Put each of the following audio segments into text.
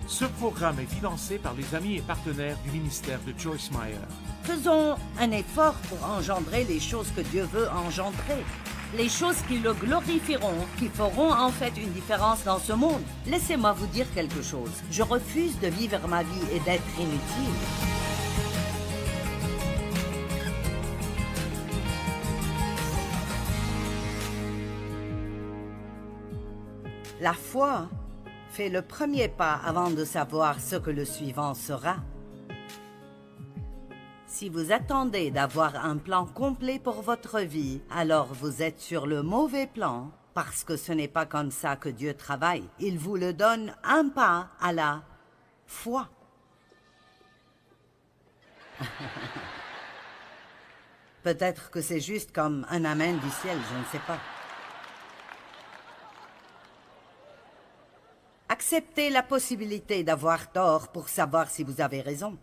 Ce programme est financé par les amis et partenaires du ministère de Joyce Meyer. Faisons un effort pour engendrer les choses que Dieu veut engendrer. Les choses qui le glorifieront, qui feront en fait une différence dans ce monde. Laissez-moi vous dire quelque chose. Je refuse de vivre ma vie et d'être inutile. La foi fait le premier pas avant de savoir ce que le suivant sera. Si vous attendez d'avoir un plan complet pour votre vie, alors vous êtes sur le mauvais plan, parce que ce n'est pas comme ça que Dieu travaille. Il vous le donne un pas à la fois. Peut-être que c'est juste comme un amen du ciel, je ne sais pas. Acceptez la possibilité d'avoir tort pour savoir si vous avez raison.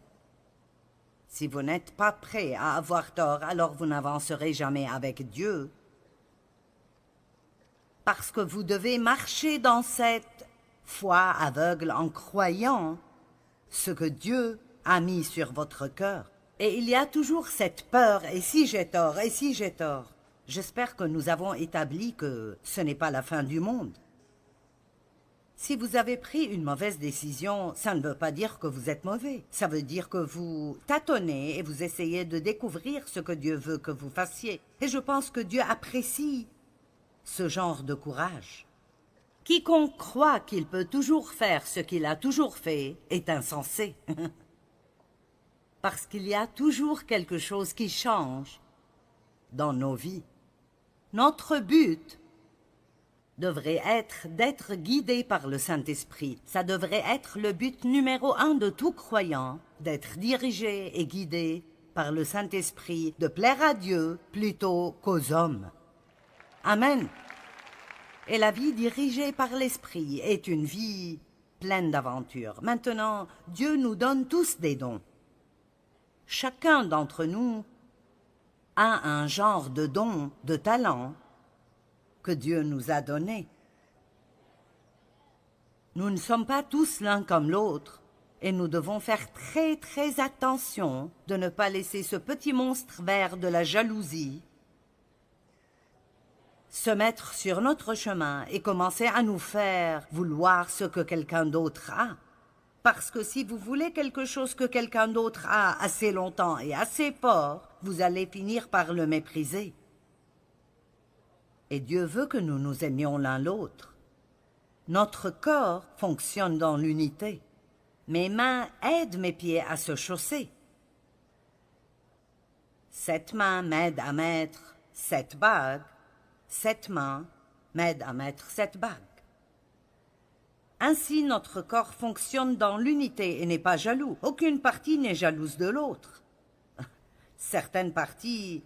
Si vous n'êtes pas prêt à avoir tort, alors vous n'avancerez jamais avec Dieu. Parce que vous devez marcher dans cette foi aveugle en croyant ce que Dieu a mis sur votre cœur. Et il y a toujours cette peur, et si j'ai tort, et si j'ai tort. J'espère que nous avons établi que ce n'est pas la fin du monde. Si vous avez pris une mauvaise décision, ça ne veut pas dire que vous êtes mauvais. Ça veut dire que vous tâtonnez et vous essayez de découvrir ce que Dieu veut que vous fassiez. Et je pense que Dieu apprécie ce genre de courage. Quiconque croit qu'il peut toujours faire ce qu'il a toujours fait est insensé. Parce qu'il y a toujours quelque chose qui change dans nos vies. Notre but devrait être d'être guidé par le Saint-Esprit. Ça devrait être le but numéro 1 de tout croyant, d'être dirigé et guidé par le Saint-Esprit, de plaire à Dieu plutôt qu'aux hommes. Amen. Et la vie dirigée par l'Esprit est une vie pleine d'aventures. Maintenant, Dieu nous donne tous des dons. Chacun d'entre nous a un genre de don, de talent, que Dieu nous a donné. Nous ne sommes pas tous l'un comme l'autre, et nous devons faire très très attention de ne pas laisser ce petit monstre vert de la jalousie se mettre sur notre chemin et commencer à nous faire vouloir ce que quelqu'un d'autre a. Parce que si vous voulez quelque chose que quelqu'un d'autre a assez longtemps et assez fort, vous allez finir par le mépriser. Et Dieu veut que nous nous aimions l'un l'autre. Notre corps fonctionne dans l'unité. Mes mains aident mes pieds à se chausser. Cette main m'aide à mettre cette bague. Cette main m'aide à mettre cette bague. Ainsi, notre corps fonctionne dans l'unité et n'est pas jaloux. Aucune partie n'est jalouse de l'autre. Certaines parties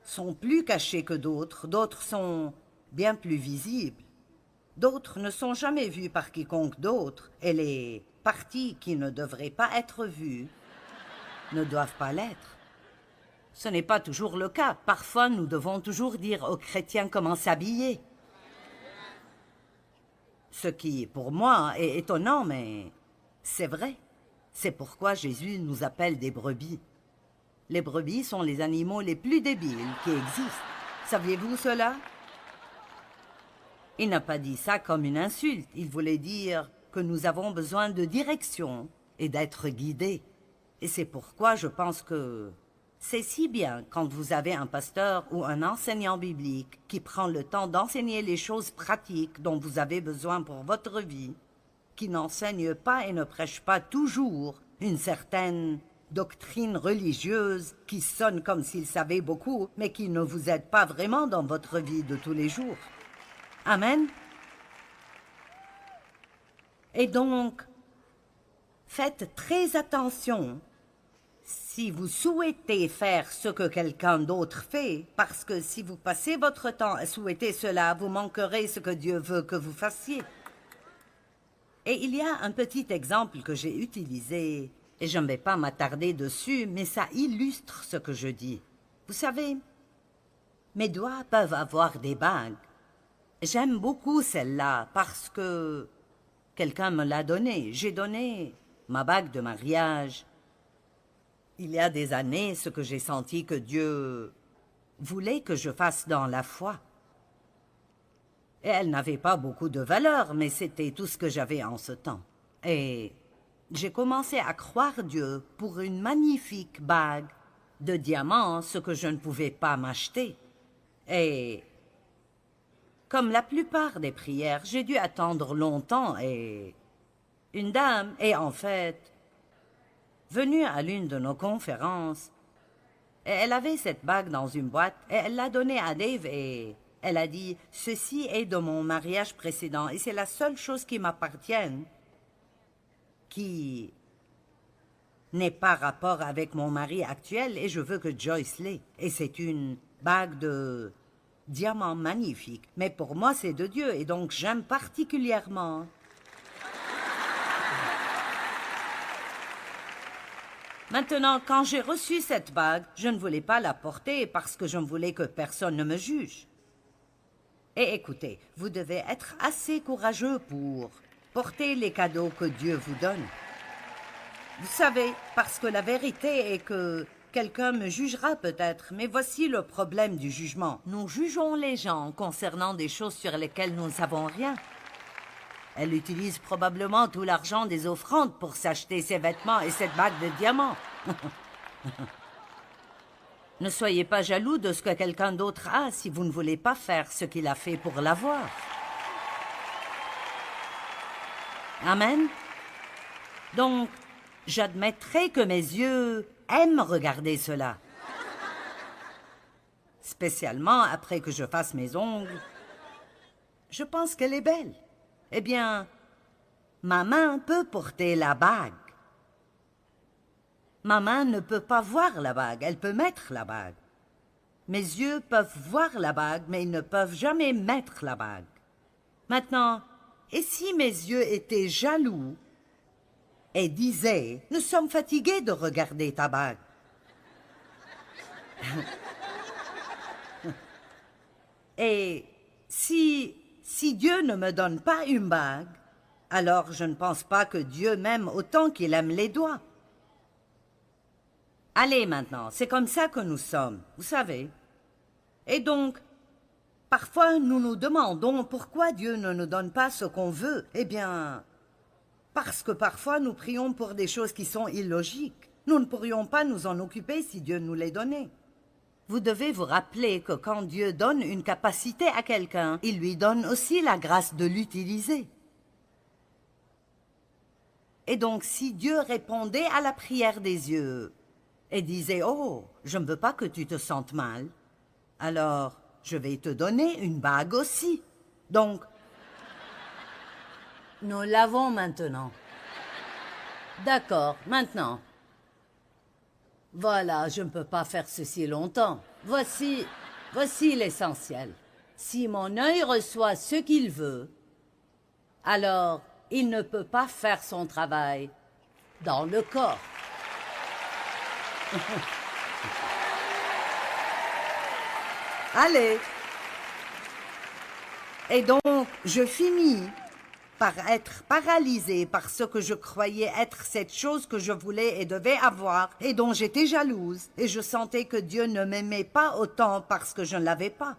sont plus cachées que d'autres, d'autres sont bien plus visibles. D'autres ne sont jamais vues par quiconque d'autre, et les parties qui ne devraient pas être vues ne doivent pas l'être. Ce n'est pas toujours le cas. Parfois, nous devons toujours dire aux chrétiens comment s'habiller. Ce qui, pour moi, est étonnant, mais c'est vrai. C'est pourquoi Jésus nous appelle des brebis. Les brebis sont les animaux les plus débiles qui existent. Saviez-vous cela? Il n'a pas dit ça comme une insulte. Il voulait dire que nous avons besoin de direction et d'être guidés. Et c'est pourquoi je pense que c'est si bien quand vous avez un pasteur ou un enseignant biblique qui prend le temps d'enseigner les choses pratiques dont vous avez besoin pour votre vie, qui n'enseigne pas et ne prêche pas toujours une certaine doctrine religieuse qui sonne comme s'il savait beaucoup, mais qui ne vous aide pas vraiment dans votre vie de tous les jours. Amen. Et donc, faites très attention si vous souhaitez faire ce que quelqu'un d'autre fait, parce que si vous passez votre temps à souhaiter cela, vous manquerez ce que Dieu veut que vous fassiez. Et il y a un petit exemple que j'ai utilisé, et je ne vais pas m'attarder dessus, mais ça illustre ce que je dis. Vous savez, mes doigts peuvent avoir des bagues. J'aime beaucoup celle-là parce que quelqu'un me l'a donnée. J'ai donné ma bague de mariage. Il y a des années, ce que j'ai senti que Dieu voulait que je fasse dans la foi. Et elle n'avait pas beaucoup de valeur, mais c'était tout ce que j'avais en ce temps. Et j'ai commencé à croire Dieu pour une magnifique bague de diamants, ce que je ne pouvais pas m'acheter. Et comme la plupart des prières, j'ai dû attendre longtemps et une dame est en fait venue à l'une de nos conférences. Et elle avait cette bague dans une boîte et elle l'a donnée à Dave et elle a dit « Ceci est de mon mariage précédent et c'est la seule chose qui m'appartienne qui n'est pas rapport avec mon mari actuel et je veux que Joyce l'ait. » Et c'est une bague de diamant magnifique. Mais pour moi, c'est de Dieu et donc j'aime particulièrement. Maintenant, quand j'ai reçu cette bague, je ne voulais pas la porter parce que je voulais que personne ne me juge. Et écoutez, vous devez être assez courageux pour porter les cadeaux que Dieu vous donne. Vous savez, parce que la vérité est que quelqu'un me jugera peut-être, mais voici le problème du jugement. Nous jugeons les gens concernant des choses sur lesquelles nous ne savons rien. Elle utilise probablement tout l'argent des offrandes pour s'acheter ses vêtements et cette bague de diamants. Ne soyez pas jaloux de ce que quelqu'un d'autre a si vous ne voulez pas faire ce qu'il a fait pour l'avoir. Amen. Donc, j'admettrai que mes yeux aiment regarder cela. Spécialement après que je fasse mes ongles. Je pense qu'elle est belle. Eh bien, ma main peut porter la bague. Ma main ne peut pas voir la bague, elle peut mettre la bague. Mes yeux peuvent voir la bague, mais ils ne peuvent jamais mettre la bague. Maintenant, et si mes yeux étaient jaloux et disaient « Nous sommes fatigués de regarder ta bague. » Et si Dieu ne me donne pas une bague, alors je ne pense pas que Dieu m'aime autant qu'il aime les doigts. Allez maintenant, c'est comme ça que nous sommes, vous savez. Et donc, parfois nous nous demandons pourquoi Dieu ne nous donne pas ce qu'on veut. Eh bien, parce que parfois nous prions pour des choses qui sont illogiques. Nous ne pourrions pas nous en occuper si Dieu nous les donnait. Vous devez vous rappeler que quand Dieu donne une capacité à quelqu'un, il lui donne aussi la grâce de l'utiliser. Et donc, si Dieu répondait à la prière des yeux et disait « Oh, je ne veux pas que tu te sentes mal, alors je vais te donner une bague aussi. » Donc, nous l'avons maintenant. D'accord, maintenant. Voilà, je ne peux pas faire ceci longtemps. Voici l'essentiel. Si mon œil reçoit ce qu'il veut, alors il ne peut pas faire son travail dans le corps. Allez. Et donc, je finis par être paralysée par ce que je croyais être cette chose que je voulais et devais avoir, et dont j'étais jalouse, et je sentais que Dieu ne m'aimait pas autant parce que je ne l'avais pas.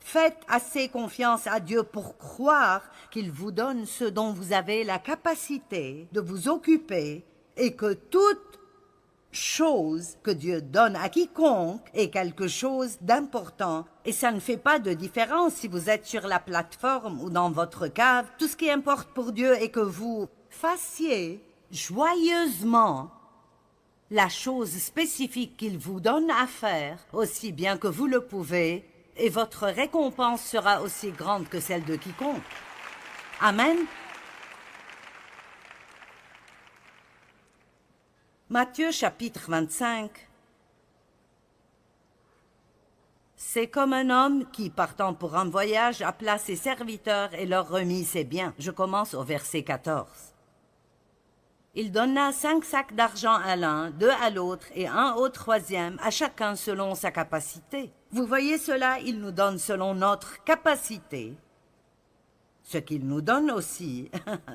Faites assez confiance à Dieu pour croire qu'il vous donne ce dont vous avez la capacité de vous occuper, et que toute chose que Dieu donne à quiconque est quelque chose d'important. Et ça ne fait pas de différence si vous êtes sur la plateforme ou dans votre cave. Tout ce qui importe pour Dieu est que vous fassiez joyeusement la chose spécifique qu'il vous donne à faire, aussi bien que vous le pouvez, et votre récompense sera aussi grande que celle de quiconque. Amen. Matthieu chapitre 25. C'est comme un homme qui, partant pour un voyage, appela ses serviteurs et leur remit ses biens. Je commence au verset 14. Il donna 5 sacs d'argent à l'un, 2 à l'autre et 1 au troisième, à chacun selon sa capacité. Vous voyez cela, il nous donne selon notre capacité ce qu'il nous donne aussi.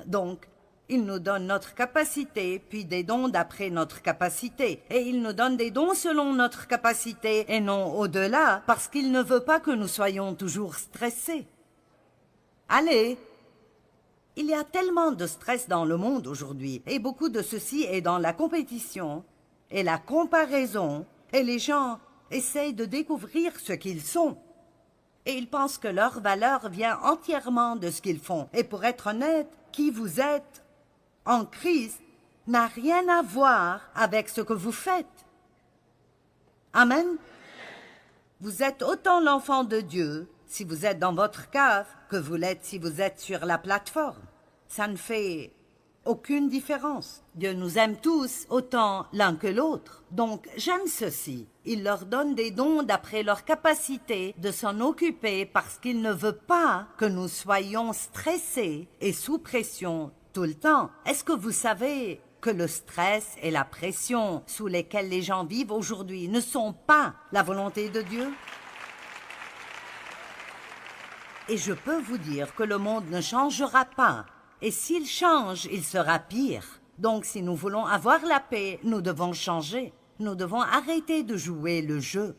Donc, il nous donne notre capacité, puis des dons d'après notre capacité. Et il nous donne des dons selon notre capacité, et non au-delà, parce qu'il ne veut pas que nous soyons toujours stressés. Allez! Il y a tellement de stress dans le monde aujourd'hui, et beaucoup de ceci est dans la compétition, et la comparaison, et les gens essayent de découvrir ce qu'ils sont. Et ils pensent que leur valeur vient entièrement de ce qu'ils font. Et pour être honnête, qui vous êtes en Christ n'a rien à voir avec ce que vous faites. Amen. Vous êtes autant l'enfant de Dieu si vous êtes dans votre cave que vous l'êtes si vous êtes sur la plateforme. Ça ne fait aucune différence. Dieu nous aime tous autant l'un que l'autre. Donc j'aime ceci. Il leur donne des dons d'après leur capacité de s'en occuper parce qu'il ne veut pas que nous soyons stressés et sous pression tout le temps. Est-ce que vous savez que le stress et la pression sous lesquels les gens vivent aujourd'hui ne sont pas la volonté de Dieu? Et je peux vous dire que le monde ne changera pas. Et s'il change, il sera pire. Donc si nous voulons avoir la paix, nous devons changer. Nous devons arrêter de jouer le jeu.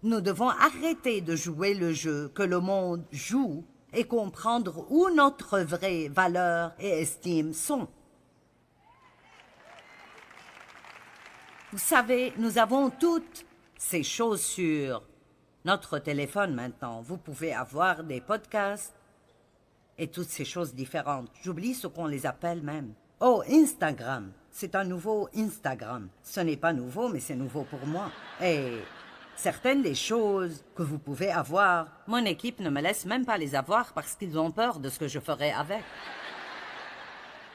Nous devons arrêter de jouer le jeu que le monde joue et comprendre où notre vraie valeur et estime sont. Vous savez, nous avons toutes ces choses sur notre téléphone maintenant. Vous pouvez avoir des podcasts et toutes ces choses différentes. J'oublie ce qu'on les appelle même. Oh, Instagram. C'est un nouveau Instagram. Ce n'est pas nouveau, mais c'est nouveau pour moi. Et certaines des choses que vous pouvez avoir, mon équipe ne me laisse même pas les avoir parce qu'ils ont peur de ce que je ferai avec.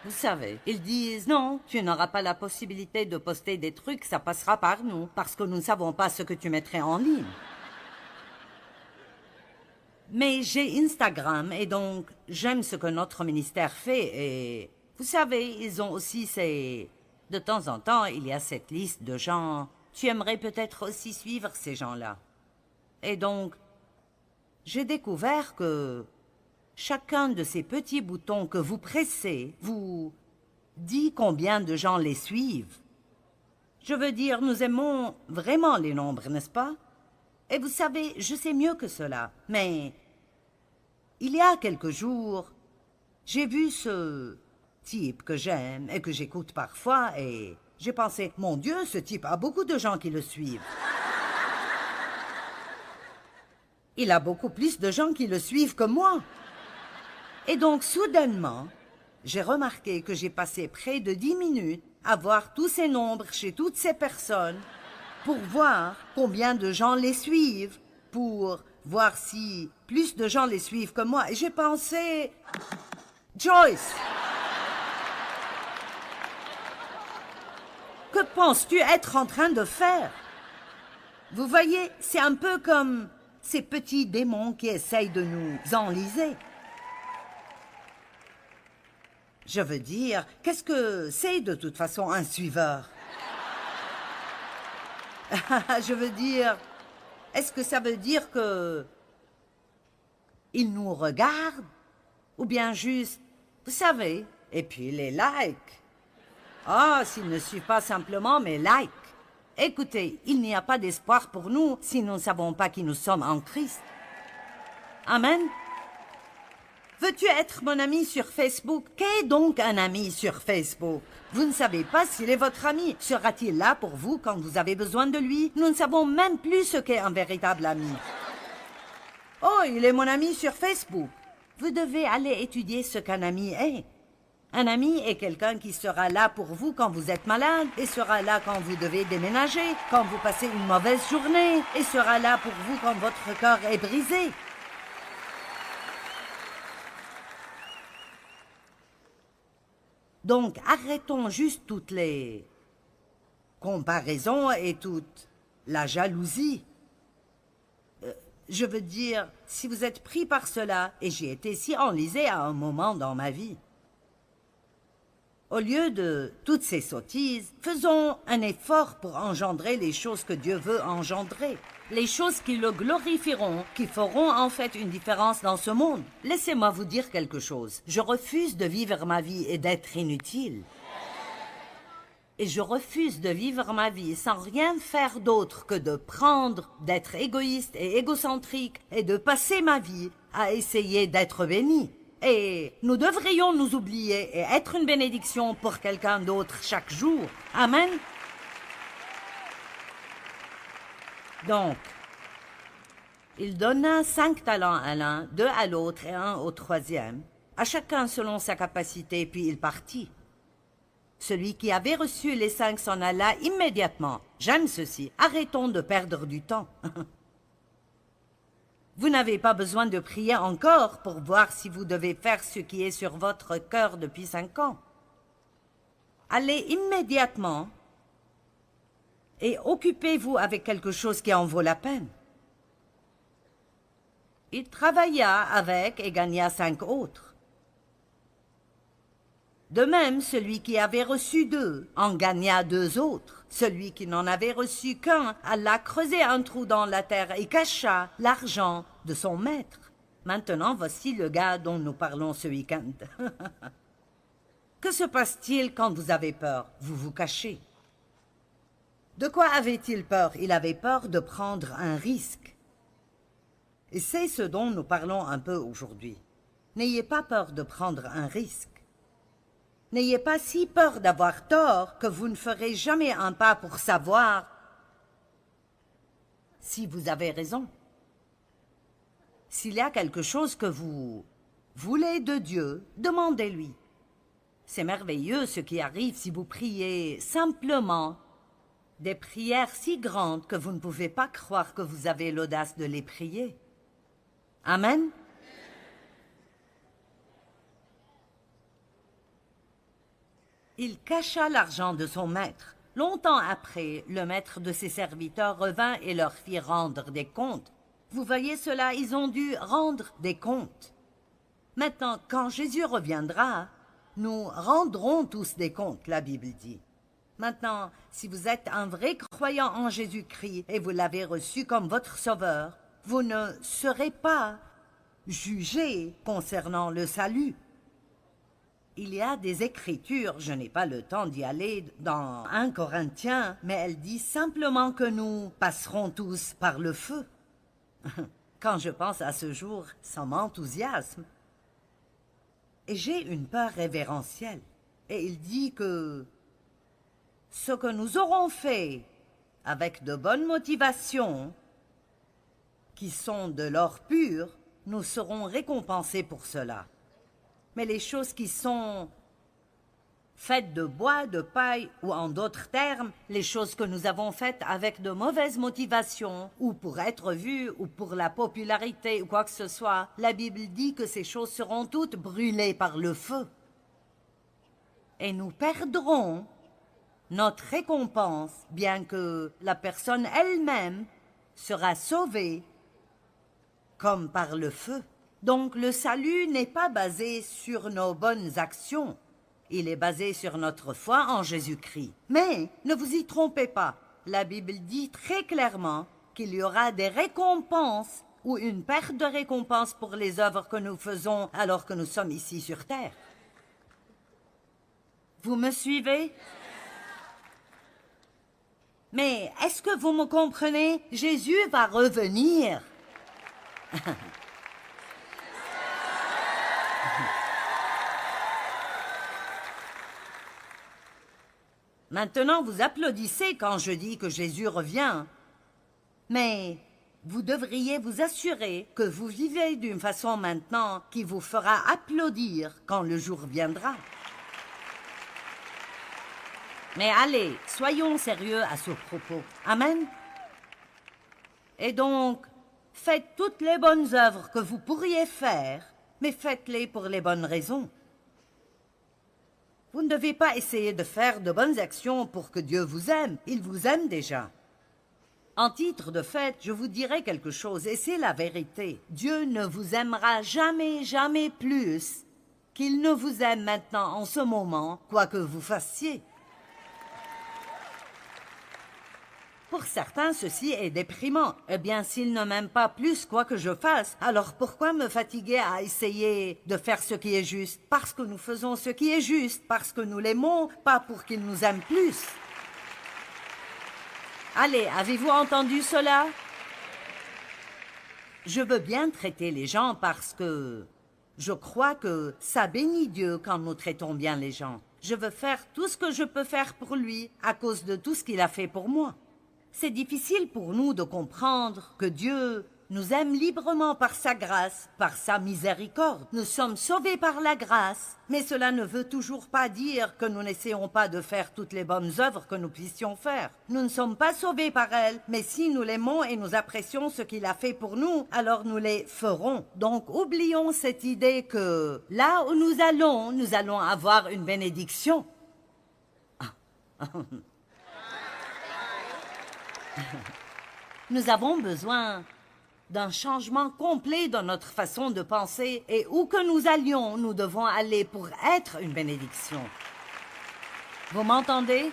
Vous savez, ils disent « Non, tu n'auras pas la possibilité de poster des trucs, ça passera par nous, parce que nous ne savons pas ce que tu mettrais en ligne. » Mais j'ai Instagram et donc j'aime ce que notre ministère fait et vous savez, ils ont aussi ces... De temps en temps, il y a cette liste de gens. Tu aimerais peut-être aussi suivre ces gens-là. Et donc, j'ai découvert que chacun de ces petits boutons que vous pressez vous dit combien de gens les suivent. Je veux dire, nous aimons vraiment les nombres, n'est-ce pas? Et vous savez, je sais mieux que cela, mais il y a quelques jours, j'ai vu ce type que j'aime et que j'écoute parfois et j'ai pensé, mon Dieu, ce type a beaucoup de gens qui le suivent. Il a beaucoup plus de gens qui le suivent que moi. Et donc, soudainement, j'ai remarqué que j'ai passé près de 10 minutes à voir tous ces nombres chez toutes ces personnes pour voir combien de gens les suivent, pour voir si plus de gens les suivent que moi. Et j'ai pensé, Joyce, que penses-tu être en train de faire? Vous voyez, c'est un peu comme ces petits démons qui essayent de nous enliser. Je veux dire, qu'est-ce que c'est de toute façon un suiveur? Je veux dire, est-ce que ça veut dire que il nous regarde? Ou bien juste, vous savez, et puis les likes. Ah, s'ils ne suivent pas simplement mes likes. Écoutez, il n'y a pas d'espoir pour nous si nous ne savons pas qui nous sommes en Christ. Amen. Veux-tu être mon ami sur Facebook? Qu'est donc un ami sur Facebook? Vous ne savez pas s'il est votre ami. Sera-t-il là pour vous quand vous avez besoin de lui? Nous ne savons même plus ce qu'est un véritable ami. Oh, il est mon ami sur Facebook. Vous devez aller étudier ce qu'un ami est. Un ami est quelqu'un qui sera là pour vous quand vous êtes malade, et sera là quand vous devez déménager, quand vous passez une mauvaise journée, et sera là pour vous quand votre cœur est brisé. Donc, arrêtons juste toutes les comparaisons et toute la jalousie. Je veux dire, si vous êtes pris par cela, et j'ai été si enlisée à un moment dans ma vie. Au lieu de toutes ces sottises, faisons un effort pour engendrer les choses que Dieu veut engendrer. Les choses qui le glorifieront, qui feront en fait une différence dans ce monde. Laissez-moi vous dire quelque chose. Je refuse de vivre ma vie et d'être inutile. Et je refuse de vivre ma vie sans rien faire d'autre que de prendre, d'être égoïste et égocentrique et de passer ma vie à essayer d'être béni. Et nous devrions nous oublier et être une bénédiction pour quelqu'un d'autre chaque jour. Amen. Donc, il donna 5 talents à l'un, 2 à l'autre et 1 au troisième, à chacun selon sa capacité, puis il partit. Celui qui avait reçu les 5 s'en alla immédiatement. J'aime ceci. Arrêtons de perdre du temps. Vous n'avez pas besoin de prier encore pour voir si vous devez faire ce qui est sur votre cœur depuis 5 ans. Allez immédiatement et occupez-vous avec quelque chose qui en vaut la peine. Il travailla avec et gagna 5 autres. De même, celui qui avait reçu 2 en gagna 2 autres. Celui qui n'en avait reçu qu'un alla creuser un trou dans la terre et cacha l'argent de son maître. Maintenant, voici le gars dont nous parlons ce week-end. Que se passe-t-il quand vous avez peur? Vous vous cachez. De quoi avait-il peur? Il avait peur de prendre un risque. Et c'est ce dont nous parlons un peu aujourd'hui. N'ayez pas peur de prendre un risque. N'ayez pas si peur d'avoir tort que vous ne ferez jamais un pas pour savoir si vous avez raison. S'il y a quelque chose que vous voulez de Dieu, demandez-lui. C'est merveilleux ce qui arrive si vous priez simplement des prières si grandes que vous ne pouvez pas croire que vous avez l'audace de les prier. Amen. Il cacha l'argent de son maître. Longtemps après, le maître de ses serviteurs revint et leur fit rendre des comptes. Vous voyez cela, ils ont dû rendre des comptes. Maintenant, quand Jésus reviendra, nous rendrons tous des comptes, la Bible dit. Maintenant, si vous êtes un vrai croyant en Jésus-Christ et vous l'avez reçu comme votre sauveur, vous ne serez pas jugé concernant le salut. Il y a des écritures, je n'ai pas le temps d'y aller, dans 1 Corinthiens, mais elle dit simplement que nous passerons tous par le feu. Quand je pense à ce jour, ça m'enthousiasme. Et j'ai une peur révérentielle. Et il dit que ce que nous aurons fait avec de bonnes motivations, qui sont de l'or pur, nous serons récompensés pour cela. Mais les choses qui sont faites de bois, de paille, ou en d'autres termes, les choses que nous avons faites avec de mauvaises motivations, ou pour être vues, ou pour la popularité, ou quoi que ce soit, la Bible dit que ces choses seront toutes brûlées par le feu. Et nous perdrons notre récompense, bien que la personne elle-même sera sauvée comme par le feu. Donc le salut n'est pas basé sur nos bonnes actions, il est basé sur notre foi en Jésus-Christ. Mais ne vous y trompez pas, la Bible dit très clairement qu'il y aura des récompenses ou une perte de récompense pour les œuvres que nous faisons alors que nous sommes ici sur terre. Vous me suivez? Mais est-ce que vous me comprenez? Jésus va revenir. Maintenant, vous applaudissez quand je dis que Jésus revient. Mais vous devriez vous assurer que vous vivez d'une façon maintenant qui vous fera applaudir quand le jour viendra. Mais allez, soyons sérieux à ce propos. Amen. Et donc, faites toutes les bonnes œuvres que vous pourriez faire, mais faites-les pour les bonnes raisons. Vous ne devez pas essayer de faire de bonnes actions pour que Dieu vous aime. Il vous aime déjà. En titre de fait, je vous dirai quelque chose, et c'est la vérité. Dieu ne vous aimera jamais, jamais plus qu'il ne vous aime maintenant en ce moment, quoi que vous fassiez. Pour certains, ceci est déprimant. Eh bien, s'il ne m'aime pas plus quoi que je fasse, alors pourquoi me fatiguer à essayer de faire ce qui est juste? Parce que nous faisons ce qui est juste, parce que nous l'aimons, pas pour qu'il nous aime plus. Allez, avez-vous entendu cela? Je veux bien traiter les gens parce que je crois que ça bénit Dieu quand nous traitons bien les gens. Je veux faire tout ce que je peux faire pour lui à cause de tout ce qu'il a fait pour moi. C'est difficile pour nous de comprendre que Dieu nous aime librement par sa grâce, par sa miséricorde. Nous sommes sauvés par la grâce, mais cela ne veut toujours pas dire que nous n'essayons pas de faire toutes les bonnes œuvres que nous puissions faire. Nous ne sommes pas sauvés par elle, mais si nous l'aimons et nous apprécions ce qu'il a fait pour nous, alors nous les ferons. Donc oublions cette idée que là où nous allons avoir une bénédiction. Nous avons besoin d'un changement complet dans notre façon de penser et où que nous allions, nous devons aller pour être une bénédiction. Vous m'entendez?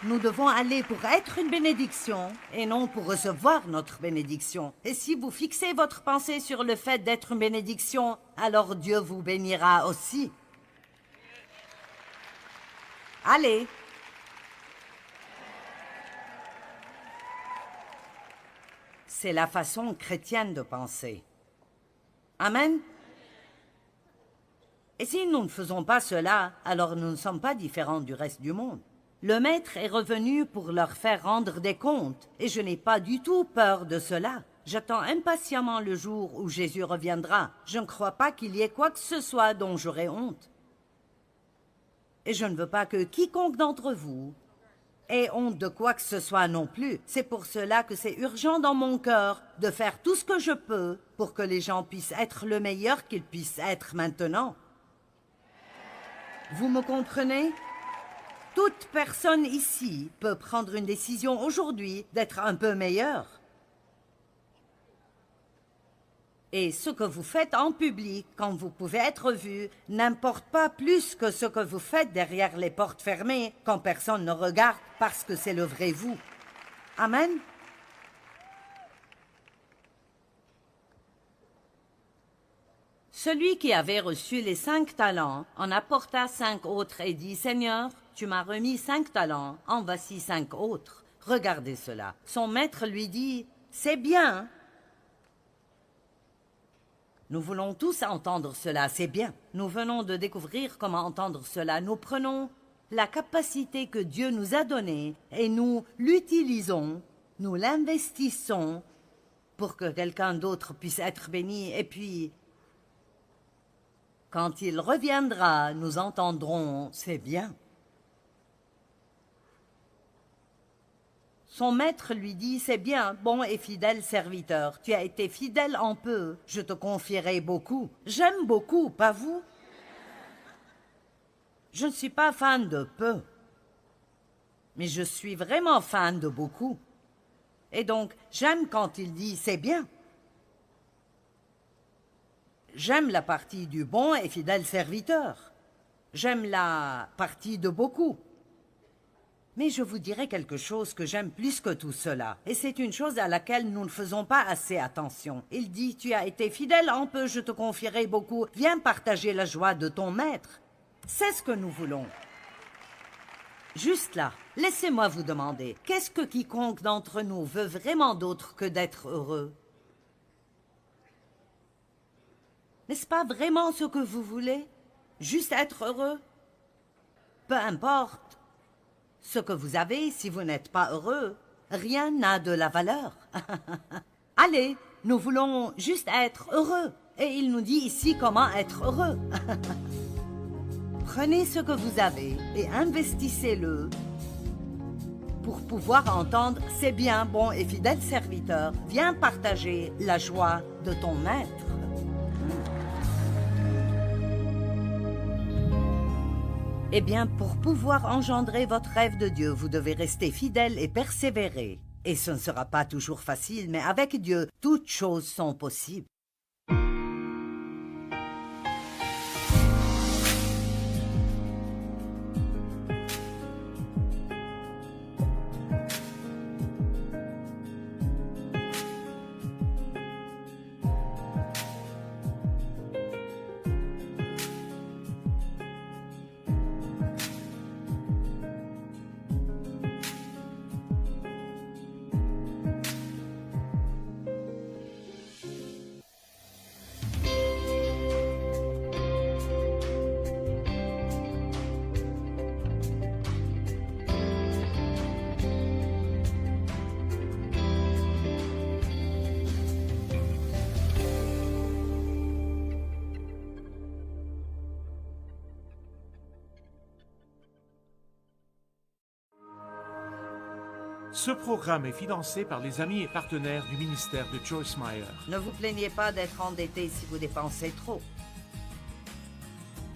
Nous devons aller pour être une bénédiction et non pour recevoir notre bénédiction. Et si vous fixez votre pensée sur le fait d'être une bénédiction, alors Dieu vous bénira aussi. Allez! C'est la façon chrétienne de penser. Amen. Et si nous ne faisons pas cela, alors nous ne sommes pas différents du reste du monde. Le Maître est revenu pour leur faire rendre des comptes, et je n'ai pas du tout peur de cela. J'attends impatiemment le jour où Jésus reviendra. Je ne crois pas qu'il y ait quoi que ce soit dont j'aurai honte. Et je ne veux pas que quiconque d'entre vous ait honte de quoi que ce soit non plus. C'est pour cela que c'est urgent dans mon cœur de faire tout ce que je peux pour que les gens puissent être le meilleur qu'ils puissent être maintenant. Vous me comprenez? Toute personne ici peut prendre une décision aujourd'hui d'être un peu meilleure. Et ce que vous faites en public, quand vous pouvez être vu, n'importe pas plus que ce que vous faites derrière les portes fermées, quand personne ne regarde, parce que c'est le vrai vous. Amen. Celui qui avait reçu les 5 talents en apporta 5 autres et dit, « Seigneur, tu m'as remis 5 talents, en voici 5 autres. Regardez cela. » Son maître lui dit, « C'est bien. » Nous voulons tous entendre cela, c'est bien. Nous venons de découvrir comment entendre cela. Nous prenons la capacité que Dieu nous a donnée et nous l'utilisons, nous l'investissons pour que quelqu'un d'autre puisse être béni. Et puis, quand il reviendra, nous entendrons, c'est bien. Son maître lui dit, « C'est bien, bon et fidèle serviteur. Tu as été fidèle en peu, je te confierai beaucoup. » J'aime beaucoup, pas vous? Je ne suis pas fan de peu, mais je suis vraiment fan de beaucoup. Et donc, j'aime quand il dit, « C'est bien. » J'aime la partie du bon et fidèle serviteur. J'aime la partie de beaucoup. Mais je vous dirai quelque chose que j'aime plus que tout cela. Et c'est une chose à laquelle nous ne faisons pas assez attention. Il dit, « Tu as été fidèle en peu, je te confierai beaucoup. Viens partager la joie de ton maître. » C'est ce que nous voulons. Juste là, laissez-moi vous demander, qu'est-ce que quiconque d'entre nous veut vraiment d'autre que d'être heureux? N'est-ce pas vraiment ce que vous voulez? Juste être heureux? Peu importe ce que vous avez, si vous n'êtes pas heureux, rien n'a de la valeur. Allez, nous voulons juste être heureux. Et il nous dit ici comment être heureux. Prenez ce que vous avez et investissez-le pour pouvoir entendre « C'est bien, bon et fidèle serviteur, viens partager la joie de ton maître. » Eh bien, pour pouvoir engendrer votre rêve de Dieu, vous devez rester fidèle et persévérer. Et ce ne sera pas toujours facile, mais avec Dieu, toutes choses sont possibles. Ce programme est financé par les amis et partenaires du ministère de Joyce Meyer. Ne vous plaignez pas d'être endetté si vous dépensez trop.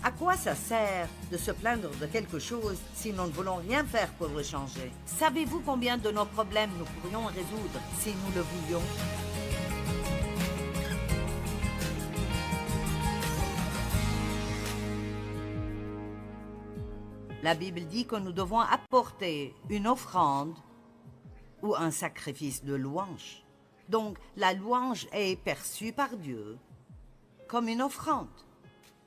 À quoi ça sert de se plaindre de quelque chose si nous ne voulons rien faire pour le changer? Savez-vous combien de nos problèmes nous pourrions résoudre si nous le voulions? La Bible dit que nous devons apporter une offrande ou un sacrifice de louange. Donc, la louange est perçue par Dieu comme une offrande.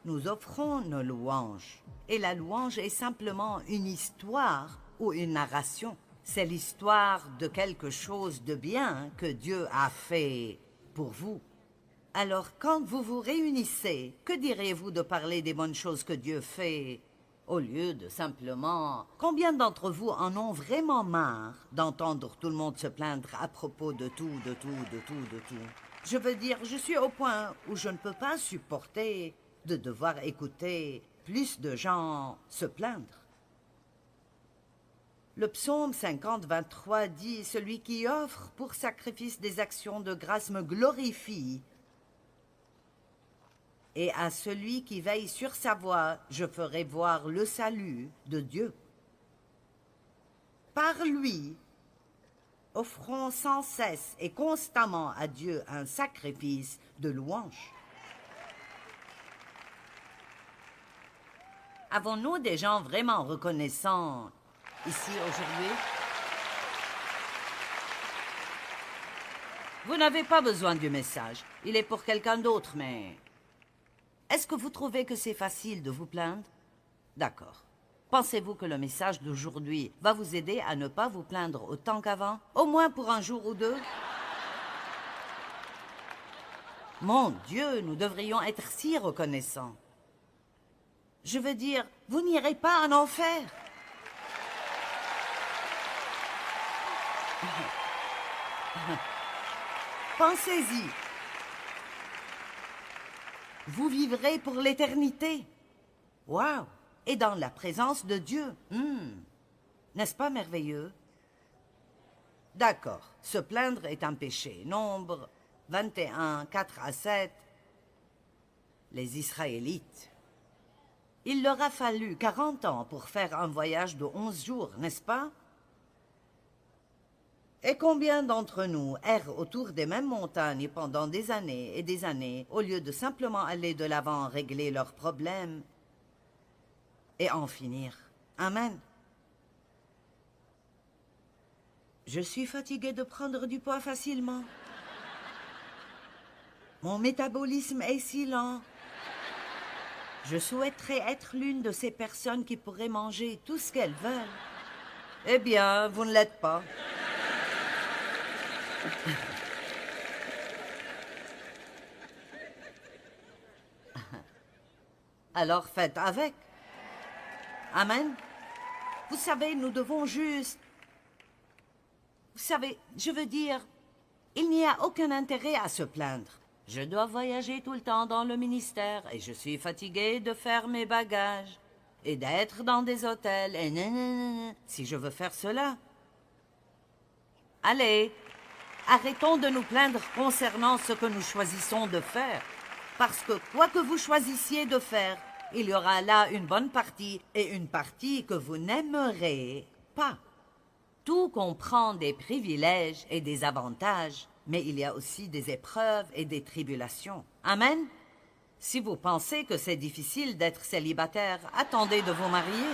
Nous offrons nos louanges. Et la louange est simplement une histoire ou une narration. C'est l'histoire de quelque chose de bien que Dieu a fait pour vous. Alors, quand vous vous réunissez, que diriez-vous de parler des bonnes choses que Dieu fait au lieu de simplement... Combien d'entre vous en ont vraiment marre d'entendre tout le monde se plaindre à propos de tout? Je veux dire, je suis au point où je ne peux pas supporter de devoir écouter plus de gens se plaindre. Le psaume 50, 23 dit « Celui qui offre pour sacrifice des actions de grâce me glorifie. Et à celui qui veille sur sa voie, je ferai voir le salut de Dieu. » Par lui, offrons sans cesse et constamment à Dieu un sacrifice de louange. Avons-nous des gens vraiment reconnaissants ici aujourd'hui? Vous n'avez pas besoin du message. Il est pour quelqu'un d'autre, mais... Est-ce que vous trouvez que c'est facile de vous plaindre? D'accord. Pensez-vous que le message d'aujourd'hui va vous aider à ne pas vous plaindre autant qu'avant? Au moins pour un jour ou deux? Mon Dieu, nous devrions être si reconnaissants. Je veux dire, vous n'irez pas en enfer. Pensez-y. Vous vivrez pour l'éternité. Waouh! Et dans la présence de Dieu. N'est-ce pas merveilleux? D'accord. Se plaindre est un péché. Nombre 21, 4 à 7. Les Israélites. Il leur a fallu 40 ans pour faire un voyage de 11 jours, n'est-ce pas? Et combien d'entre nous errent autour des mêmes montagnes pendant des années et des années, au lieu de simplement aller de l'avant, régler leurs problèmes et en finir? Amen. Je suis fatiguée de prendre du poids facilement. Mon métabolisme est si lent. Je souhaiterais être l'une de ces personnes qui pourraient manger tout ce qu'elles veulent. Eh bien, vous ne l'êtes pas. Alors faites avec. Amen. Vous savez, nous devons juste... Vous savez, je veux dire, il n'y a aucun intérêt à se plaindre. Je dois voyager tout le temps dans le ministère et je suis fatiguée de faire mes bagages et d'être dans des hôtels et nanana, si je veux faire cela. Allez, arrêtons de nous plaindre concernant ce que nous choisissons de faire. Parce que quoi que vous choisissiez de faire, il y aura là une bonne partie et une partie que vous n'aimerez pas. Tout comprend des privilèges et des avantages, mais il y a aussi des épreuves et des tribulations. Amen. Si vous pensez que c'est difficile d'être célibataire, attendez de vous marier.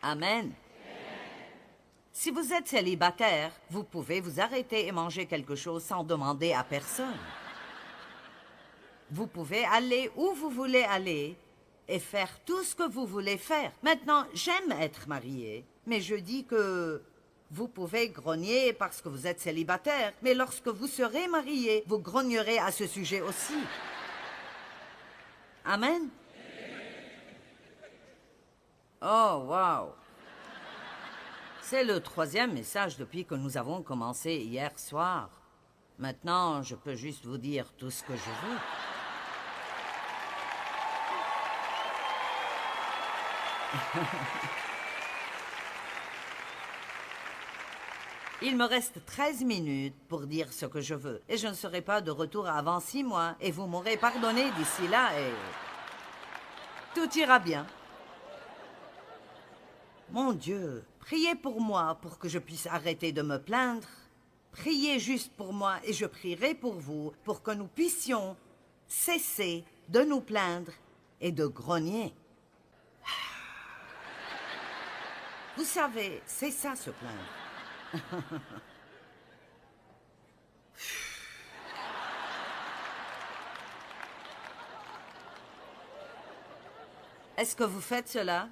Amen. Si vous êtes célibataire, vous pouvez vous arrêter et manger quelque chose sans demander à personne. Vous pouvez aller où vous voulez aller et faire tout ce que vous voulez faire. Maintenant, j'aime être mariée, mais je dis que vous pouvez grogner parce que vous êtes célibataire, mais lorsque vous serez marié, vous grognerez à ce sujet aussi. Amen. Oh, wow. C'est le 3e message depuis que nous avons commencé hier soir. Maintenant, je peux juste vous dire tout ce que je veux. Il me reste 13 minutes pour dire ce que je veux, et je ne serai pas de retour avant 6 mois, et vous m'aurez pardonné d'ici là, et tout ira bien. Mon Dieu, priez pour moi pour que je puisse arrêter de me plaindre. Priez juste pour moi, et je prierai pour vous, pour que nous puissions cesser de nous plaindre et de grogner. Vous savez, c'est ça, se plaindre. Est-ce que vous faites cela?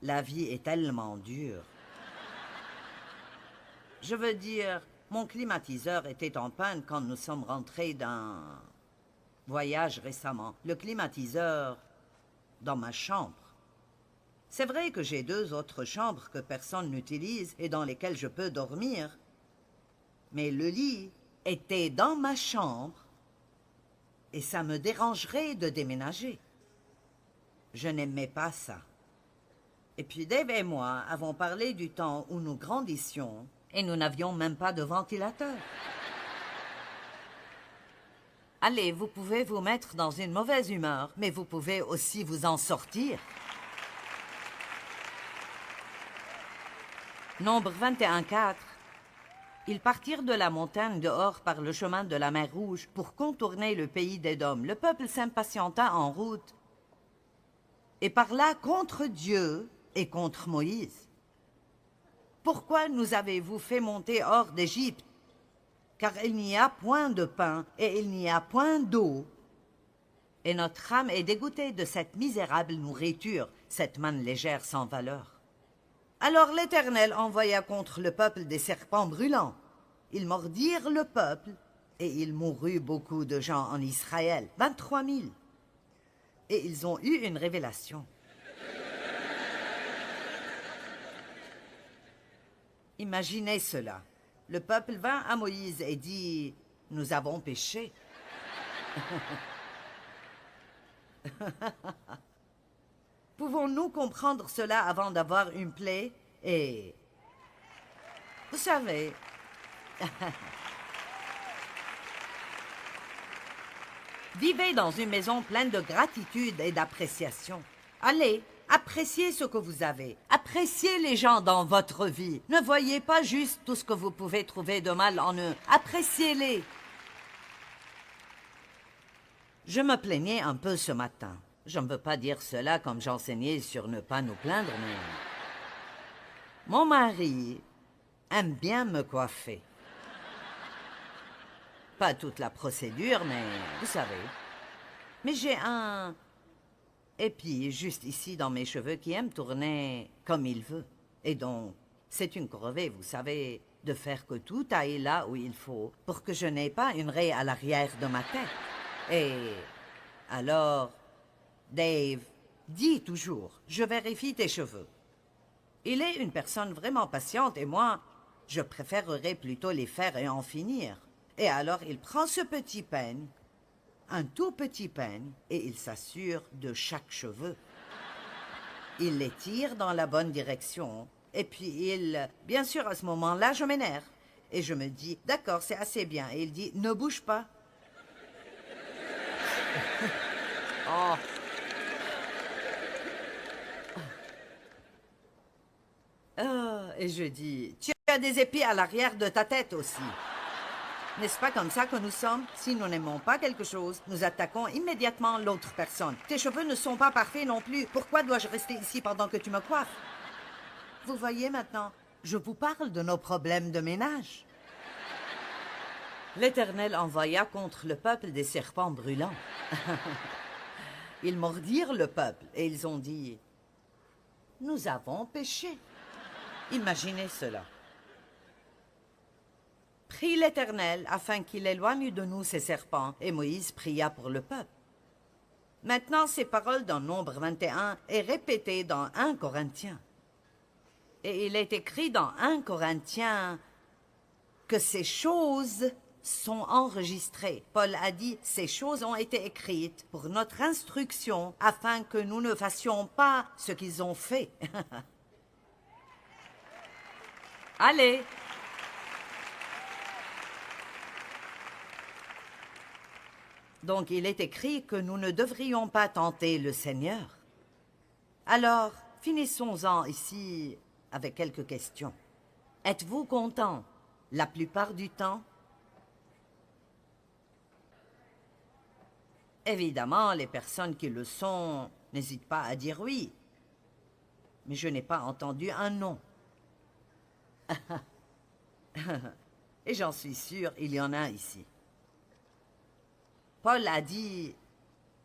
La vie est tellement dure. Je veux dire, mon climatiseur était en panne quand nous sommes rentrés d'un voyage récemment. Le climatiseur dans ma chambre. C'est vrai que j'ai 2 autres chambres que personne n'utilise et dans lesquelles je peux dormir. Mais le lit était dans ma chambre et ça me dérangerait de déménager. Je n'aimais pas ça. Et puis Dave et moi avons parlé du temps où nous grandissions et nous n'avions même pas de ventilateur. Allez, vous pouvez vous mettre dans une mauvaise humeur, mais vous pouvez aussi vous en sortir. Nombre 21.4. Ils partirent de la montagne dehors par le chemin de la mer Rouge pour contourner le pays d'Édom. Le peuple s'impatienta en route et parla contre Dieu et contre Moïse. Pourquoi nous avez-vous fait monter hors d'Égypte? Car il n'y a point de pain et il n'y a point d'eau. Et notre âme est dégoûtée de cette misérable nourriture, cette manne légère sans valeur. Alors l'Éternel envoya contre le peuple des serpents brûlants. Ils mordirent le peuple, et il mourut beaucoup de gens en Israël, 23 000. Et ils ont eu une révélation. Imaginez cela. Le peuple vint à Moïse et dit « Nous avons péché. » Pouvons-nous comprendre cela avant d'avoir une plaie? Et vous savez, vivez dans une maison pleine de gratitude et d'appréciation. Allez, appréciez ce que vous avez. Appréciez les gens dans votre vie. Ne voyez pas juste tout ce que vous pouvez trouver de mal en eux. Appréciez-les. Je me plaignais un peu ce matin. Je ne veux pas dire cela comme j'enseignais sur ne pas nous plaindre, mais mon mari aime bien me coiffer. Pas toute la procédure, mais vous savez. Mais j'ai un épi juste ici dans mes cheveux qui aime tourner comme il veut. Et donc, c'est une corvée, vous savez, de faire que tout aille là où il faut pour que je n'ai pas une raie à l'arrière de ma tête. Et alors, Dave dit toujours, je vérifie tes cheveux. Il est une personne vraiment patiente et moi, je préférerais plutôt les faire et en finir. Et alors, il prend ce petit peigne, un tout petit peigne, et il s'assure de chaque cheveu. Il les tire dans la bonne direction, et puis bien sûr, à ce moment-là, je m'énerve. Et je me dis, d'accord, c'est assez bien. Et il dit, ne bouge pas. Oh. Et je dis, tu as des épis à l'arrière de ta tête aussi. N'est-ce pas comme ça que nous sommes? Si nous n'aimons pas quelque chose, nous attaquons immédiatement l'autre personne. Tes cheveux ne sont pas parfaits non plus. Pourquoi dois-je rester ici pendant que tu me coiffes? Vous voyez maintenant, je vous parle de nos problèmes de ménage. L'Éternel envoya contre le peuple des serpents brûlants. Ils mordirent le peuple et ils ont dit, « Nous avons péché. » Imaginez cela. Prie l'Éternel afin qu'il éloigne de nous ces serpents, et Moïse pria pour le peuple. Maintenant, ces paroles dans Nombre 21 est répétées dans 1 Corinthiens. Et il est écrit dans 1 Corinthiens que ces choses sont enregistrées. Paul a dit, ces choses ont été écrites pour notre instruction afin que nous ne fassions pas ce qu'ils ont fait. Allez. Donc il est écrit que nous ne devrions pas tenter le Seigneur. Alors, finissons-en ici avec quelques questions. Êtes-vous content la plupart du temps? Évidemment, les personnes qui le sont n'hésitent pas à dire oui. Mais je n'ai pas entendu un non. Et j'en suis sûre, il y en a ici. Paul a dit,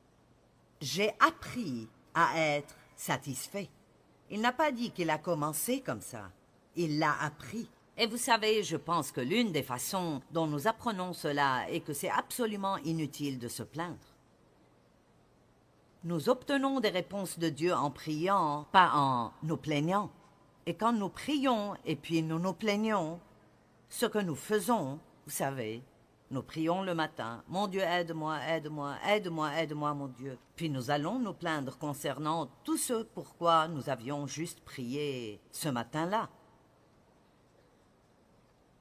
« J'ai appris à être satisfait. » Il n'a pas dit qu'il a commencé comme ça. Il l'a appris. Et vous savez, je pense que l'une des façons dont nous apprenons cela est que c'est absolument inutile de se plaindre. Nous obtenons des réponses de Dieu en priant, pas en nous plaignant. Et quand nous prions et puis nous nous plaignons, ce que nous faisons, vous savez, nous prions le matin, « Mon Dieu, aide-moi, aide-moi, aide-moi, aide-moi, mon Dieu. » Puis nous allons nous plaindre concernant tout ce pourquoi nous avions juste prié ce matin-là.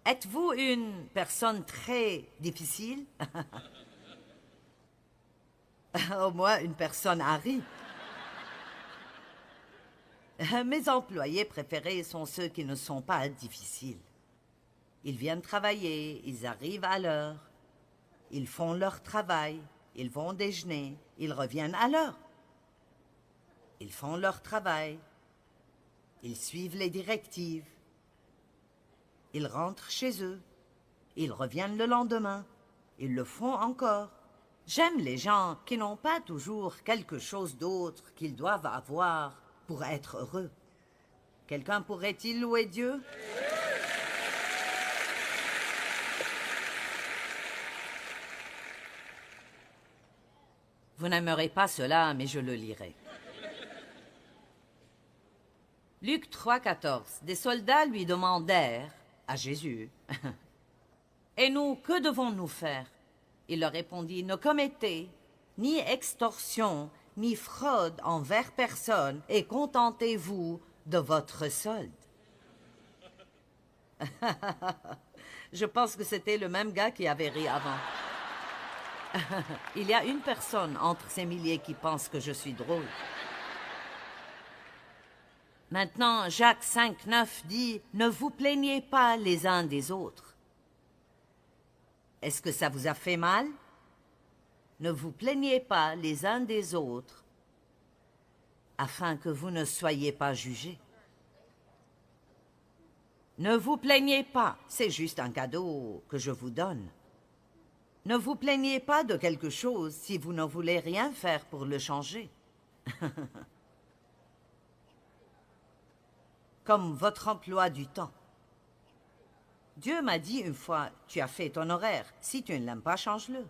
Êtes-vous une personne très difficile? Au moins une personne Harry. Mes employés préférés sont ceux qui ne sont pas difficiles. Ils viennent travailler, ils arrivent à l'heure, ils font leur travail, ils vont déjeuner, ils reviennent à l'heure. Ils font leur travail, ils suivent les directives, ils rentrent chez eux, ils reviennent le lendemain, ils le font encore. J'aime les gens qui n'ont pas toujours quelque chose d'autre qu'ils doivent avoir pour être heureux. Quelqu'un pourrait-il louer Dieu? Vous n'aimerez pas cela, mais je le lirai. Luc 3, 14. Des soldats lui demandèrent à Jésus, « Et nous, que devons-nous faire ?» Il leur répondit, « Ne commettez ni extorsion, ni fraude envers personne, et contentez-vous de votre solde. » Je pense que c'était le même gars qui avait ri avant. Il y a une personne entre ces milliers qui pense que je suis drôle. Maintenant, Jacques 5, 9 dit « Ne vous plaignez pas les uns des autres. » Est-ce que ça vous a fait mal? Ne vous plaignez pas les uns des autres, afin que vous ne soyez pas jugés. Ne vous plaignez pas, c'est juste un cadeau que je vous donne. Ne vous plaignez pas de quelque chose si vous ne voulez rien faire pour le changer. Comme votre emploi du temps. Dieu m'a dit une fois, tu as fait ton horaire, si tu ne l'aimes pas, change-le.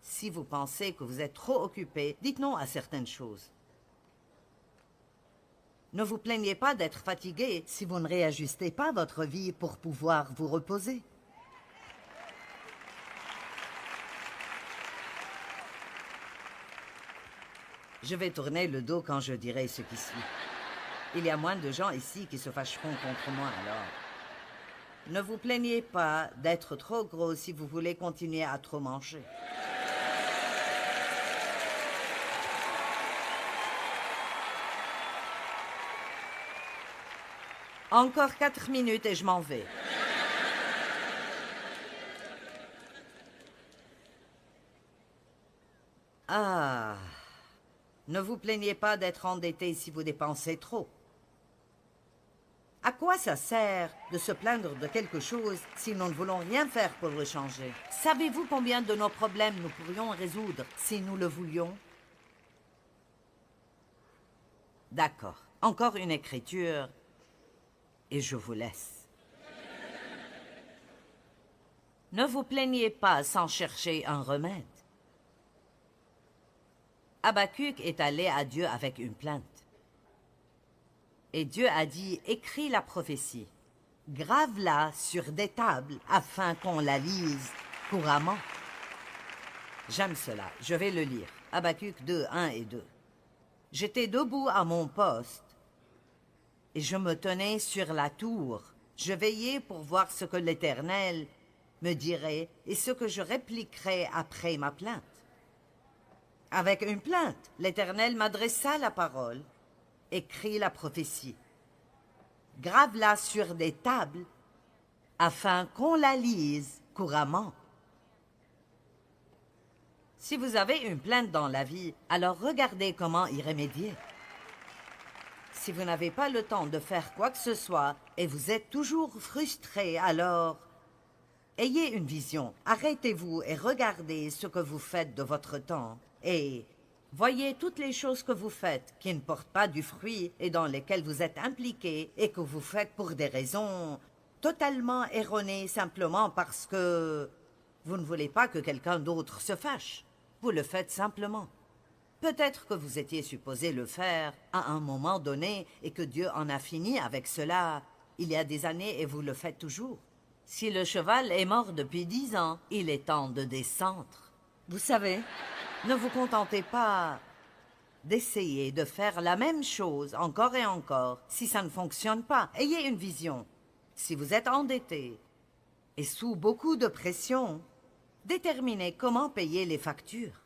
Si vous pensez que vous êtes trop occupé, dites non à certaines choses. Ne vous plaignez pas d'être fatigué si vous ne réajustez pas votre vie pour pouvoir vous reposer. Je vais tourner le dos quand je dirai ce qui suit. Il y a moins de gens ici qui se fâcheront contre moi, alors. Ne vous plaignez pas d'être trop gros si vous voulez continuer à trop manger. Encore 4 minutes et je m'en vais. Ah, ne vous plaignez pas d'être endetté si vous dépensez trop. À quoi ça sert de se plaindre de quelque chose si nous ne voulons rien faire pour le changer? Savez-vous combien de nos problèmes nous pourrions résoudre si nous le voulions? D'accord. Encore une écriture et je vous laisse. Ne vous plaignez pas sans chercher un remède. Habacuc est allé à Dieu avec une plainte. Et Dieu a dit, écris la prophétie. grave-la sur des tables afin qu'on la lise couramment. J'aime cela, je vais le lire. Habacuc 2, 1 et 2. J'étais debout à mon poste et je me tenais sur la tour. Je veillais pour voir ce que l'Éternel me dirait et ce que je répliquerais après ma plainte. Avec une plainte, l'Éternel m'adressa la parole, écrit la prophétie. Grave-la sur des tables afin qu'on la lise couramment. Si vous avez une plainte dans la vie, alors regardez comment y remédier. Si vous n'avez pas le temps de faire quoi que ce soit et vous êtes toujours frustré, alors ayez une vision. Arrêtez-vous et regardez ce que vous faites de votre temps. Et voyez toutes les choses que vous faites qui ne portent pas du fruit et dans lesquelles vous êtes impliqué et que vous faites pour des raisons totalement erronées simplement parce que vous ne voulez pas que quelqu'un d'autre se fâche. Vous le faites simplement. Peut-être que vous étiez supposé le faire à un moment donné et que Dieu en a fini avec cela il y a des années et vous le faites toujours. Si le cheval est mort depuis 10 ans, il est temps de descendre. Vous savez, ne vous contentez pas d'essayer de faire la même chose encore et encore. Si ça ne fonctionne pas, ayez une vision. Si vous êtes endetté et sous beaucoup de pression, déterminez comment payer les factures.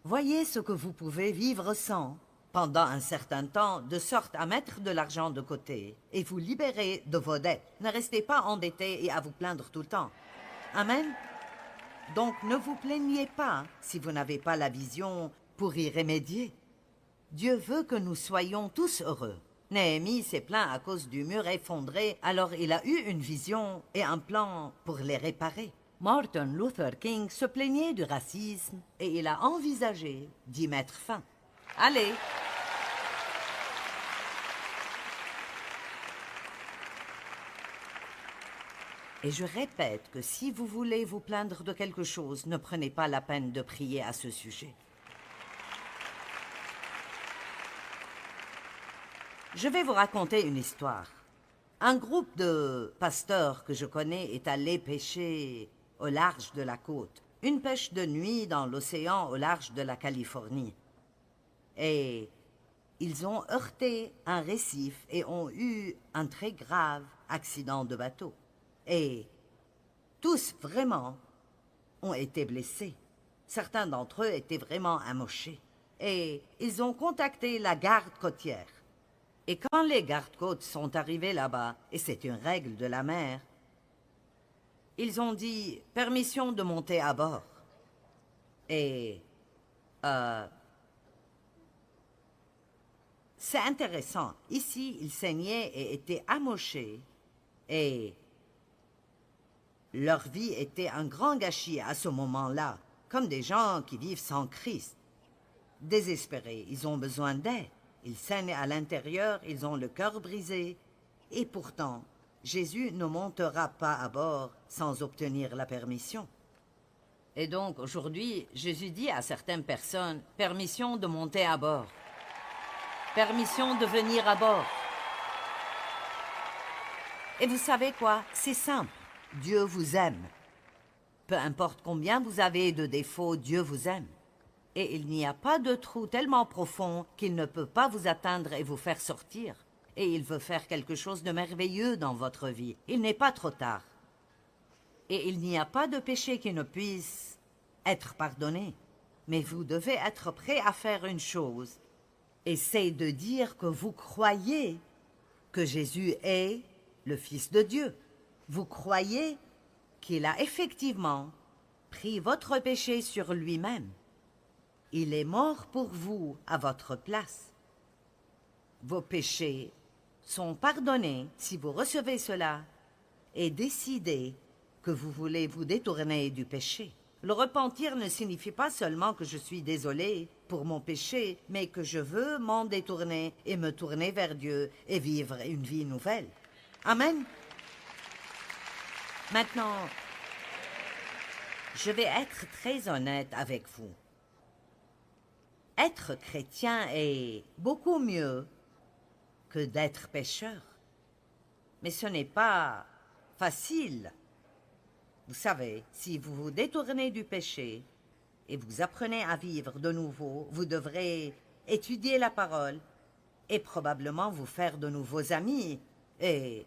Voyez ce que vous pouvez vivre sans, pendant un certain temps, de sorte à mettre de l'argent de côté et vous libérer de vos dettes. Ne restez pas endetté et à vous plaindre tout le temps. Amen. Donc ne vous plaignez pas si vous n'avez pas la vision pour y remédier. Dieu veut que nous soyons tous heureux. Néhémie s'est plaint à cause du mur effondré, alors il a eu une vision et un plan pour les réparer. Martin Luther King se plaignait du racisme et il a envisagé d'y mettre fin. Allez! Et je répète que si vous voulez vous plaindre de quelque chose, ne prenez pas la peine de prier à ce sujet. Je vais vous raconter une histoire. Un groupe de pasteurs que je connais est allé pêcher au large de la côte. Une pêche de nuit dans l'océan au large de la Californie. Et ils ont heurté un récif et ont eu un très grave accident de bateau. Et tous, vraiment, ont été blessés. Certains d'entre eux étaient vraiment amochés. Et ils ont contacté la garde côtière. Et quand les gardes-côtes sont arrivés là-bas, et c'est une règle de la mer, ils ont dit « permission de monter à bord ». Et c'est intéressant. Ici, ils saignaient et étaient amochés. Et leur vie était un grand gâchis à ce moment-là, comme des gens qui vivent sans Christ. Désespérés, ils ont besoin d'aide. Ils saignent à l'intérieur, ils ont le cœur brisé. Et pourtant, Jésus ne montera pas à bord sans obtenir la permission. Et donc, aujourd'hui, Jésus dit à certaines personnes, « Permission de monter à bord. Permission de venir à bord. » Et vous savez quoi? C'est simple. Dieu vous aime. Peu importe combien vous avez de défauts, Dieu vous aime. Et il n'y a pas de trou tellement profond qu'il ne peut pas vous atteindre et vous faire sortir. Et il veut faire quelque chose de merveilleux dans votre vie. Il n'est pas trop tard. Et il n'y a pas de péché qui ne puisse être pardonné. Mais vous devez être prêt à faire une chose. Et c'est de dire que vous croyez que Jésus est le Fils de Dieu. Vous croyez qu'il a effectivement pris votre péché sur lui-même. Il est mort pour vous à votre place. Vos péchés sont pardonnés si vous recevez cela et décidez que vous voulez vous détourner du péché. Le repentir ne signifie pas seulement que je suis désolé pour mon péché, mais que je veux m'en détourner et me tourner vers Dieu et vivre une vie nouvelle. Amen. Maintenant, je vais être très honnête avec vous. Être chrétien est beaucoup mieux que d'être pécheur. Mais ce n'est pas facile. Vous savez, si vous vous détournez du péché et vous apprenez à vivre de nouveau, vous devrez étudier la parole et probablement vous faire de nouveaux amis. Et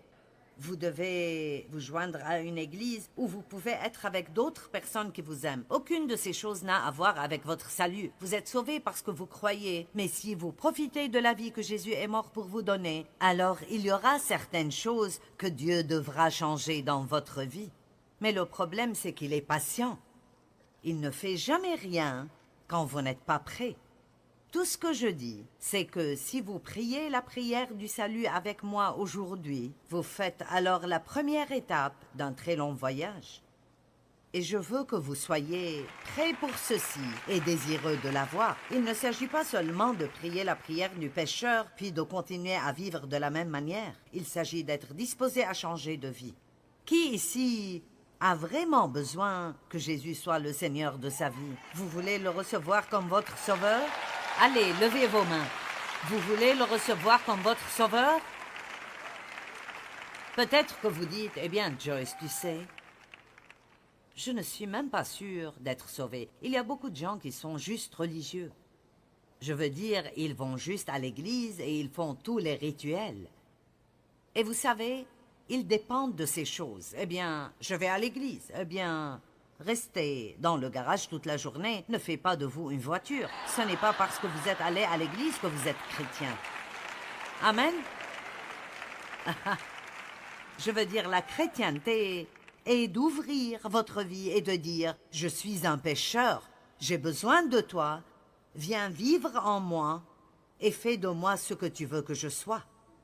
vous devez vous joindre à une église où vous pouvez être avec d'autres personnes qui vous aiment. Aucune de ces choses n'a à voir avec votre salut. Vous êtes sauvés parce que vous croyez. Mais si vous profitez de la vie que Jésus est mort pour vous donner, alors il y aura certaines choses que Dieu devra changer dans votre vie. Mais le problème, c'est qu'il est patient. Il ne fait jamais rien quand vous n'êtes pas prêt. Tout ce que je dis, c'est que si vous priez la prière du salut avec moi aujourd'hui, vous faites alors la première étape d'un très long voyage. Et je veux que vous soyez prêts pour ceci et désireux de l'avoir. Il ne s'agit pas seulement de prier la prière du pécheur puis de continuer à vivre de la même manière. Il s'agit d'être disposé à changer de vie. Qui ici a vraiment besoin que Jésus soit le Seigneur de sa vie? Vous voulez le recevoir comme votre sauveur? Allez, levez vos mains. Vous voulez le recevoir comme votre sauveur? Peut-être que vous dites, eh bien, Joyce, tu sais, je ne suis même pas sûre d'être sauvé. Il y a beaucoup de gens qui sont juste religieux. Je veux dire, ils vont juste à l'église et ils font tous les rituels. Et vous savez, ils dépendent de ces choses. Eh bien, je vais à l'église. Eh bien, rester dans le garage toute la journée ne fait pas de vous une voiture. Ce n'est pas parce que vous êtes allé à l'église que vous êtes chrétien. Amen? Je veux dire, la chrétienté est d'ouvrir votre vie et de dire « Je suis un pécheur, j'ai besoin de toi, viens vivre en moi et fais de moi ce que tu veux que je sois. »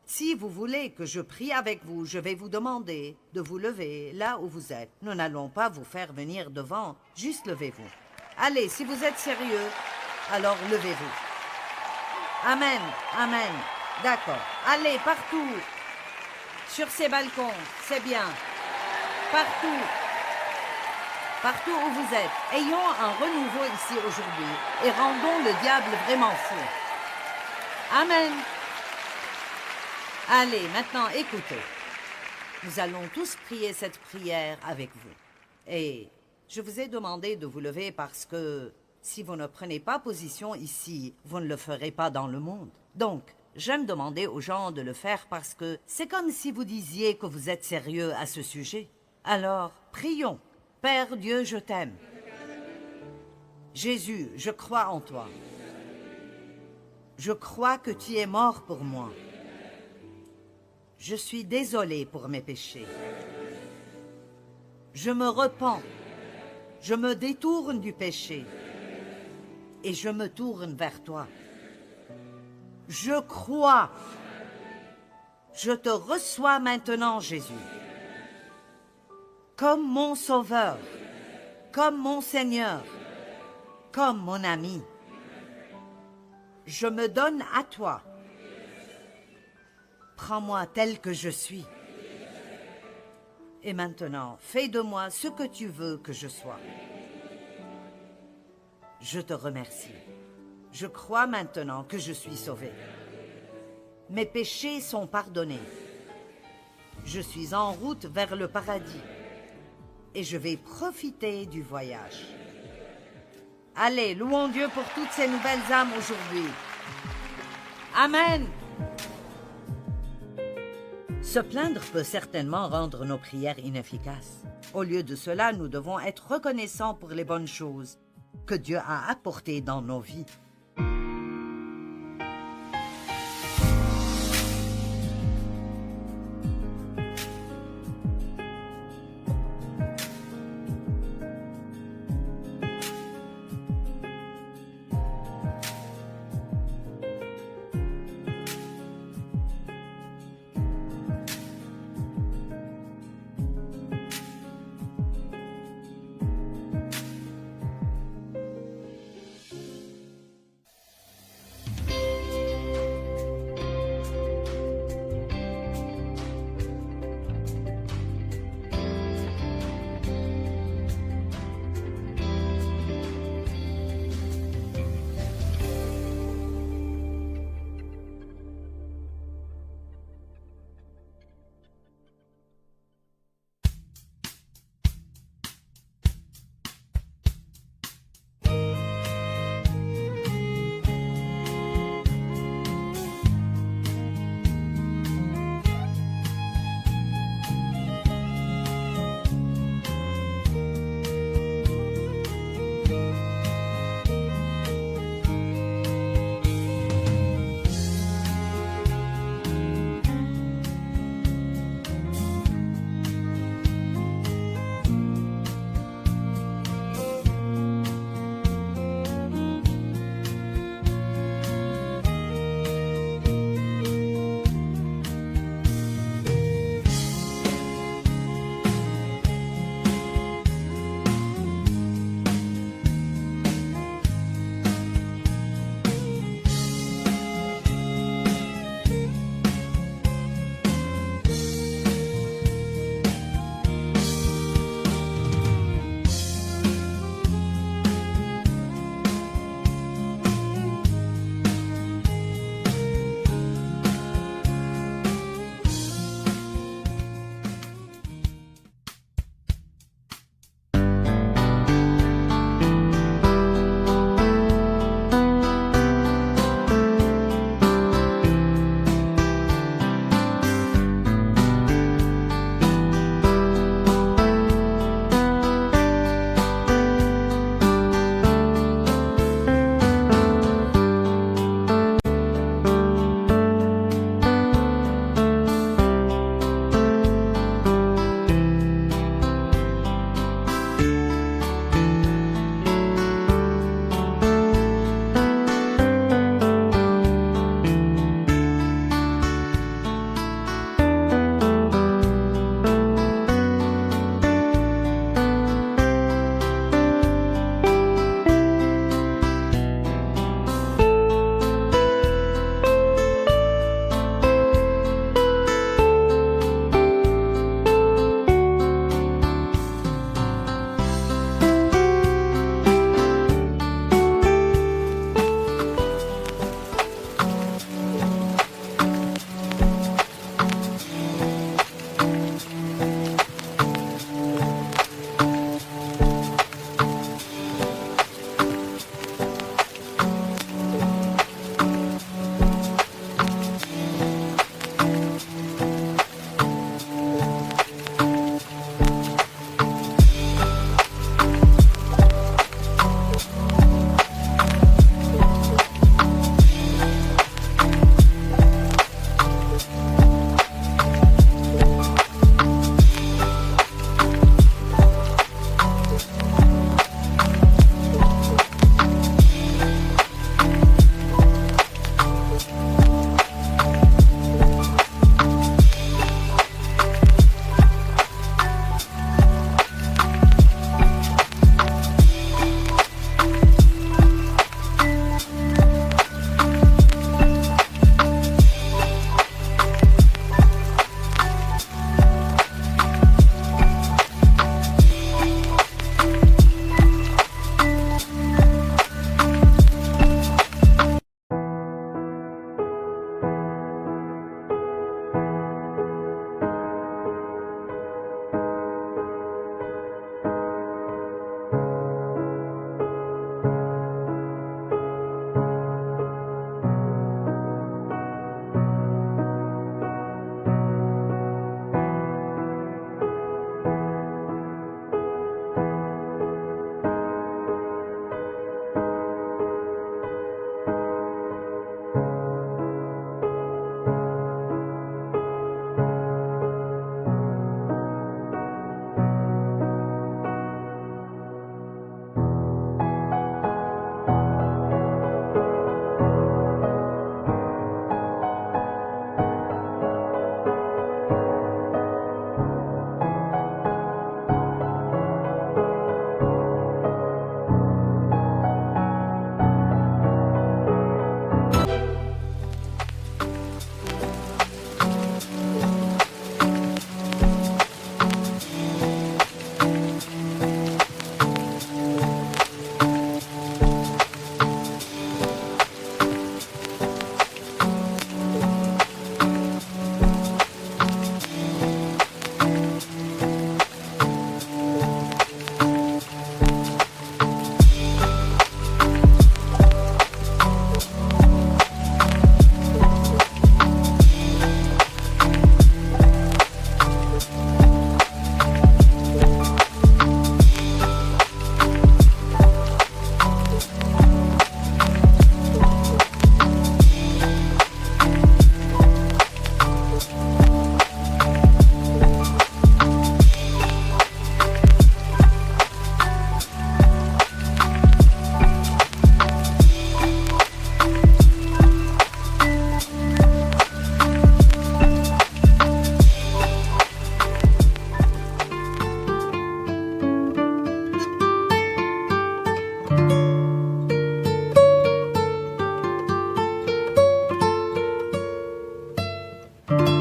Si vous voulez que je prie avec vous, je vais vous demander de vous lever là où vous êtes. Nous n'allons pas vous faire venir devant, juste levez-vous. Allez, si vous êtes sérieux, alors levez-vous. Amen, amen. D'accord. Allez, partout. Sur ces balcons, c'est bien. Partout. Partout où vous êtes. Ayons un renouveau ici aujourd'hui et rendons le diable vraiment fou. Amen. Allez, maintenant, écoutez. Nous allons tous prier cette prière avec vous. Et je vous ai demandé de vous lever parce que si vous ne prenez pas position ici, vous ne le ferez pas dans le monde. Donc, j'aime demander aux gens de le faire parce que c'est comme si vous disiez que vous êtes sérieux à ce sujet. Alors, prions. Père Dieu, je t'aime. Jésus, je crois en toi. Je crois que tu es mort pour moi. Je suis désolé pour mes péchés. Je me repens. Je me détourne du péché. Et je me tourne vers toi. Je crois. Je te reçois maintenant, Jésus. Comme mon Sauveur. Comme mon Seigneur. Comme mon ami. Je me donne à toi. Prends-moi tel que je suis. Et maintenant, fais de moi ce que tu veux que je sois. Je te remercie. Je crois maintenant que je suis sauvé. Mes péchés sont pardonnés. Je suis en route vers le paradis. Et je vais profiter du voyage. Allez, louons Dieu pour toutes ces nouvelles âmes aujourd'hui. Amen. Se plaindre peut certainement rendre nos prières inefficaces. Au lieu de cela, nous devons être reconnaissants pour les bonnes choses que Dieu a apportées dans nos vies. Bye.